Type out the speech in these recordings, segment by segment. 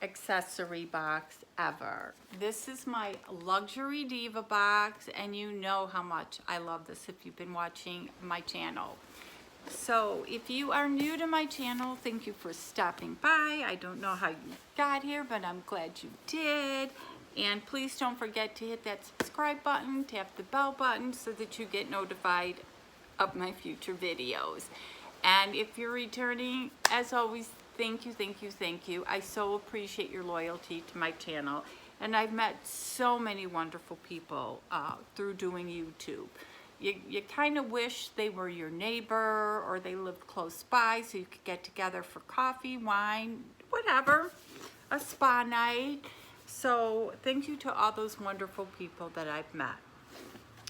accessory box ever. This is my Luxury Diva box, and you know how much I love this if you've been watching my channel. So if you are new to my channel, thank you for stopping by. I don't know how you got here, but I'm glad you did. And please don't forget to hit that subscribe button, tap the bell button so that you get notified of my future videos. And if you're returning, as always, thank you, thank you, thank you. I so appreciate your loyalty to my channel. And I've met so many wonderful people through doing YouTube. You kind of wish they were your neighbor or they lived close by so you could get together for coffee, wine, whatever, a spa night. So thank you to all those wonderful people that I've met.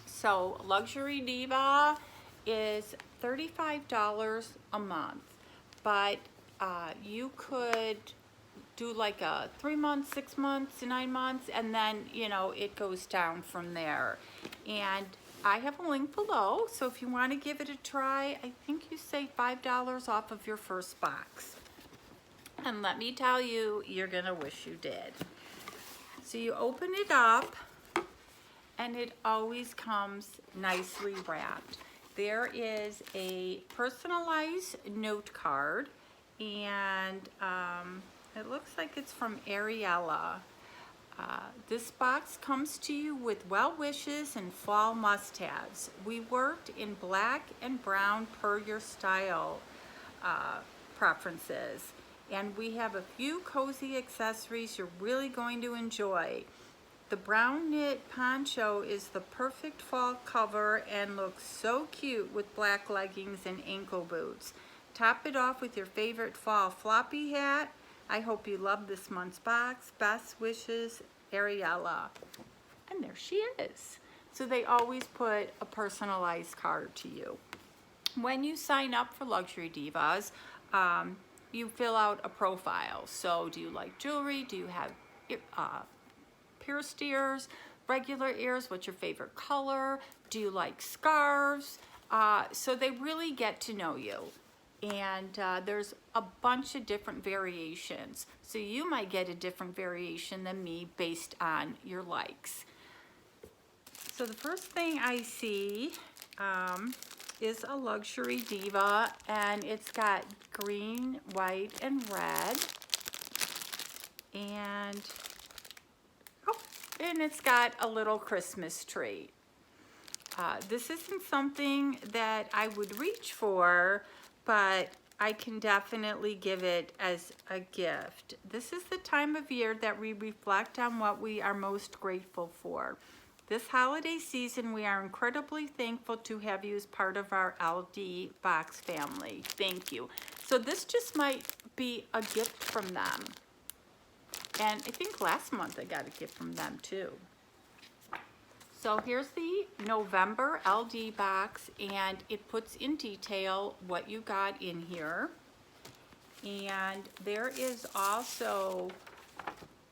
So Luxury Diva is $35 a month, but you could do like a 3 months, 6 months, 9 months, and then, you know, it goes down from there. And I have a link below, so if you want to give it a try, I think you save $5 off of your first box. And let me tell you, you're gonna wish you did. So you open it up, and it always comes nicely wrapped. There is a personalized note card, and it looks like it's from Ariella. This box comes to you with well wishes and fall must-haves. We worked in black and brown per your style preferences. And we have a few cozy accessories you're really going to enjoy. The brown knit poncho is the perfect fall cover and looks so cute with black leggings and ankle boots. Top it off with your favorite fall floppy hat. I hope you love this month's box. Best wishes, Ariella. And there she is. So they always put a personalized card to you. When you sign up for Luxury Divas, you fill out a profile. So do you like jewelry? Do you have pierced ears, regular ears? What's your favorite color? Do you like scarves? So they really get to know you. And there's a bunch of different variations. So you might get a different variation than me based on your likes. So the first thing I see is a Luxury Diva, and it's got green, white, and red. And, and it's got a little Christmas tree. This isn't something that I would reach for, but I can definitely give it as a gift. This is the time of year that we reflect on what we are most grateful for. This holiday season, we are incredibly thankful to have you as part of our LD box family. Thank you. So this just might be a gift from them. And I think last month I got a gift from them too. So here's the November LD box, and it puts in detail what you got in here. And there is also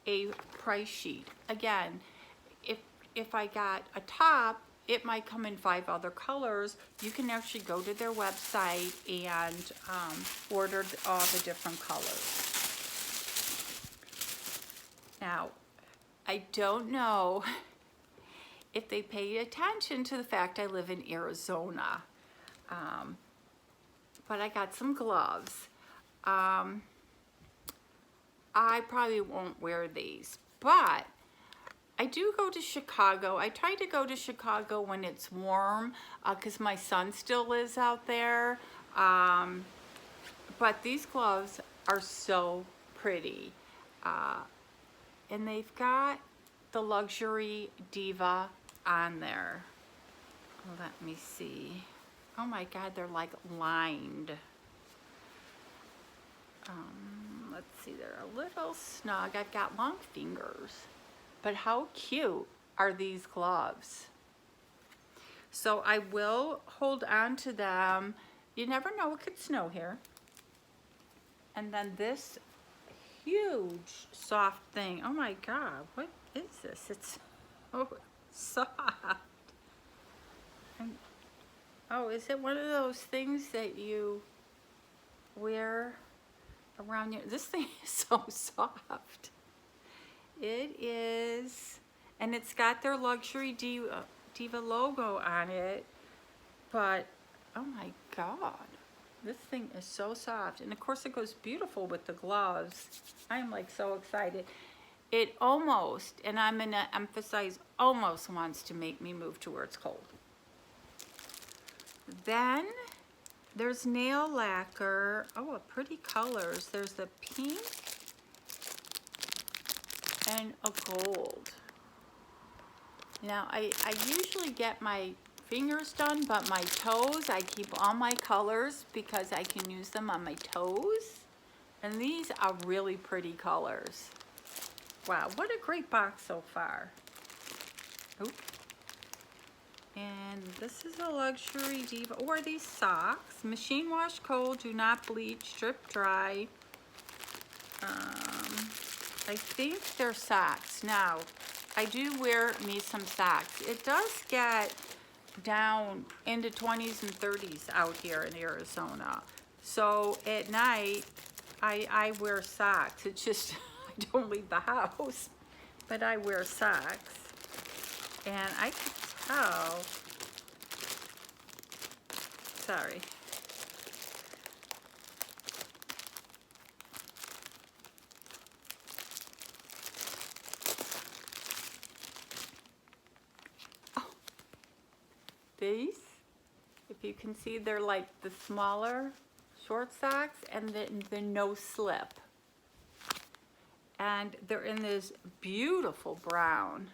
a price sheet. Again, if I got a top, it might come in 5 other colors. You can actually go to their website and order all the different colors. Now, I don't know if they pay attention to the fact I live in Arizona. But I got some gloves. I probably won't wear these, but I do go to Chicago. I try to go to Chicago when it's warm because my son still lives out there. But these gloves are so pretty. And they've got the Luxury Diva on there. Let me see. Oh my God, they're like lined. Let's see, they're a little snug. I've got long fingers. But how cute are these gloves? So I will hold on to them. You never know, it could snow here. And then this huge soft thing. Oh my God, what is this? It's so soft. Oh, is it one of those things that you wear around here. This thing is so soft. It is, and it's got their Luxury Diva logo on it, but oh my God, this thing is so soft. And of course it goes beautiful with the gloves. I am like so excited. It almost, and I'm gonna emphasize almost, wants to make me move to where it's cold. Then there's nail lacquer. Oh, pretty colors. There's the pink and a gold. Now, I usually get my fingers done, but my toes, I keep all my colors because I can use them on my toes. And these are really pretty colors. Wow, what a great box so far. Oop. And this is a Luxury Diva. Or these socks. Machine wash cold, do not bleach, strip dry. I think they're socks. Now, I do wear me some socks. It does get down into 20s and 30s out here in Arizona. So at night, I wear socks. It's just, I don't leave the house, but I wear socks. And I can tell, sorry. These, if you can see, they're like the smaller short socks, and then the no slip. And they're in this beautiful brown.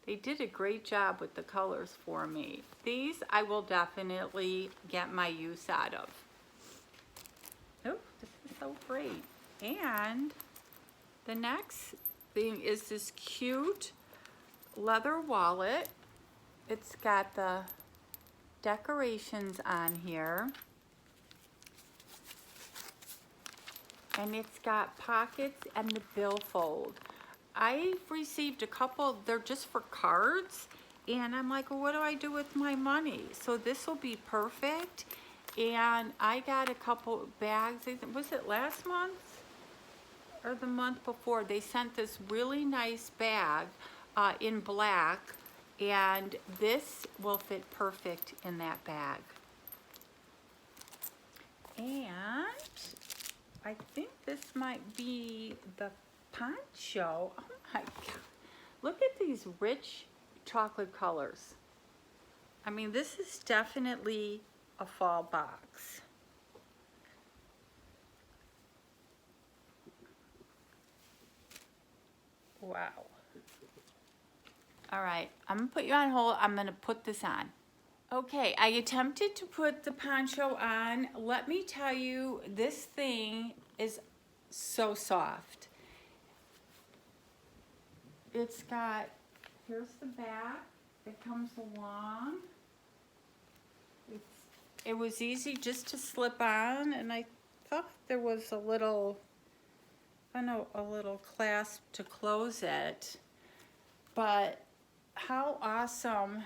They did a great job with the colors for me. These I will definitely get my use out of. Oh, this is so great. And the next thing is this cute leather wallet. It's got the decorations on here, and it's got pockets and the billfold. I've received a couple, they're just for cards, and I'm like, well, what do I do with my money? So this will be perfect. And I got a couple bags, was it last month or the month before? They sent this really nice bag in black, and this will fit perfect in that bag. And I think this might be the poncho. Oh my God. Look at these rich chocolate colors. I mean, this is definitely a fall box. Wow. All right, I'm gonna put you on hold. I'm gonna put this on. Okay, I attempted to put the poncho on. Let me tell you, this thing is so soft. It's got, here's the back that comes along. It was easy just to slip on, and I thought there was a little, I don't know, a little clasp to close it. But how awesome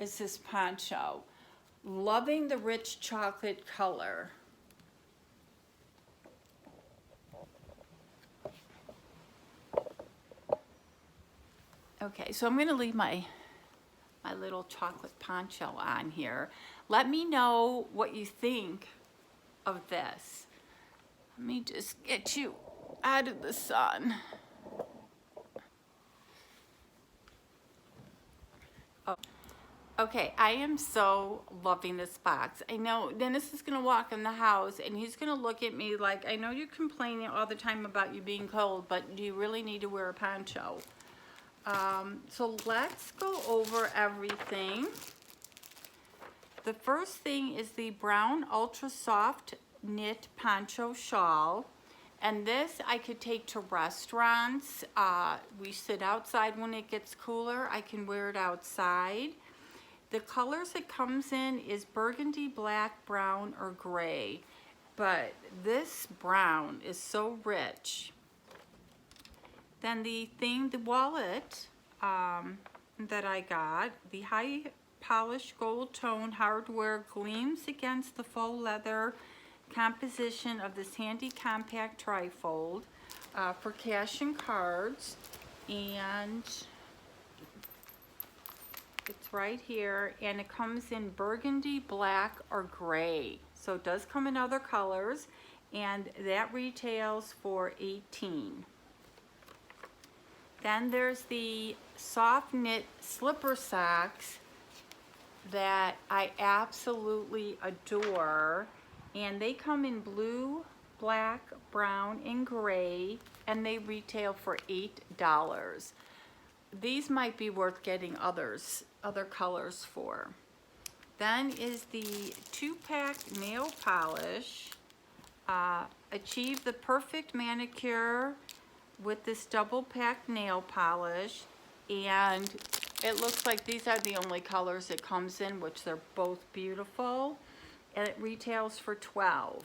is this poncho? Loving the rich chocolate color. Okay, so I'm going to leave my little chocolate poncho on here. Let me know what you think of this. Let me just get you out of the sun. Oh. Okay, I am so loving this box. I know Dennis is gonna walk in the house and he's gonna look at me like, I know you're complaining all the time about you being cold, but do you really need to wear a poncho? So let's go over everything. The first thing is the brown ultra soft knit poncho shawl. And this I could take to restaurants. We sit outside when it gets cooler. I can wear it outside. The colors it comes in is burgundy, black, brown, or gray. But this brown is so rich. Then the wallet that I got, the high polished gold tone hardware gleams against the faux leather composition of this handy compact trifold for cash and cards, and it's right here, and it comes in burgundy, black, or gray. So it does come in other colors, and that retails for $18. Then there's the soft knit slipper socks that I absolutely adore, and they come in blue, black, brown, and gray, and they retail for $8. These might be worth getting other colors for. Then is the 2-pack nail polish. Achieve the perfect manicure with this double pack nail polish, and it looks like these are the only colors it comes in, which they're both beautiful, and it retails for $12.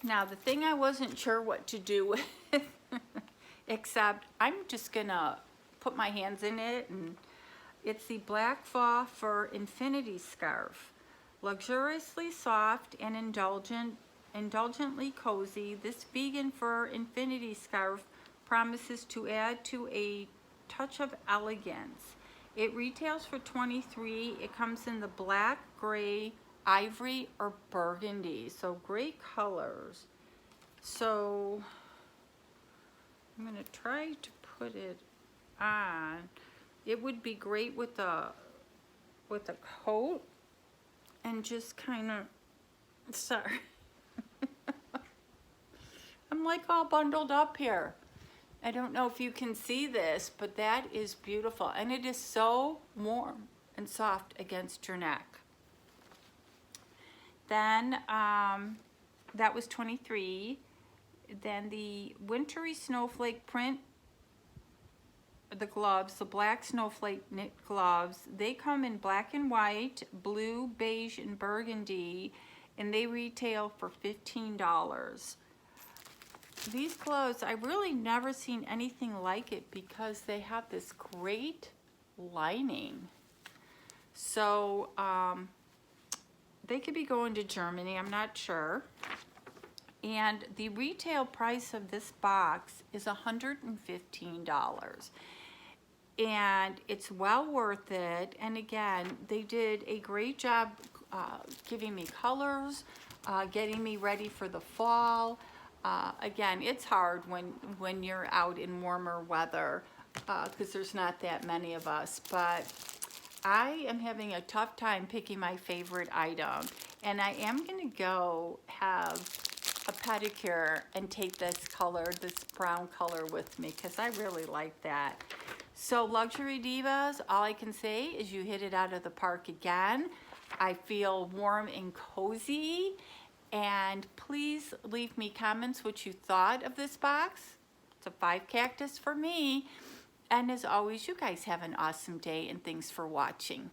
Now the thing I wasn't sure what to do with except I'm just gonna put my hands in it, and it's the Black Faw Fur Infinity Scarf. Luxuriously soft and indulgently cozy, this vegan fur infinity scarf promises to add to a touch of elegance. It retails for $23. It comes in the black, gray, ivory, or burgundy. So great colors. So I'm gonna try to put it on. It would be great with a coat, and just kind of, sorry. I'm like all bundled up here. I don't know if you can see this, but that is beautiful. And it is so warm and soft against your neck. Then that was $23. Then the wintry snowflake print, the gloves, the black snowflake knit gloves, they come in black and white, blue, beige, and burgundy, and they retail for $15. These gloves, I really never seen anything like it because they have this great lining. So they could be going to Germany, I'm not sure. And the retail price of this box is $115. And it's well worth it. And again, they did a great job giving me colors, getting me ready for the fall. Again, it's hard when you're out in warmer weather because there's not that many of us, but I am having a tough time picking my favorite item, and I am gonna go have a pedicure and take this color, this brown color with me, because I really like that. So Luxury Divas, all I can say is you hit it out of the park again. I feel warm and cozy. And please leave me comments what you thought of this box. It's a 5 cactus for me. And as always, you guys have an awesome day, and thanks for watching.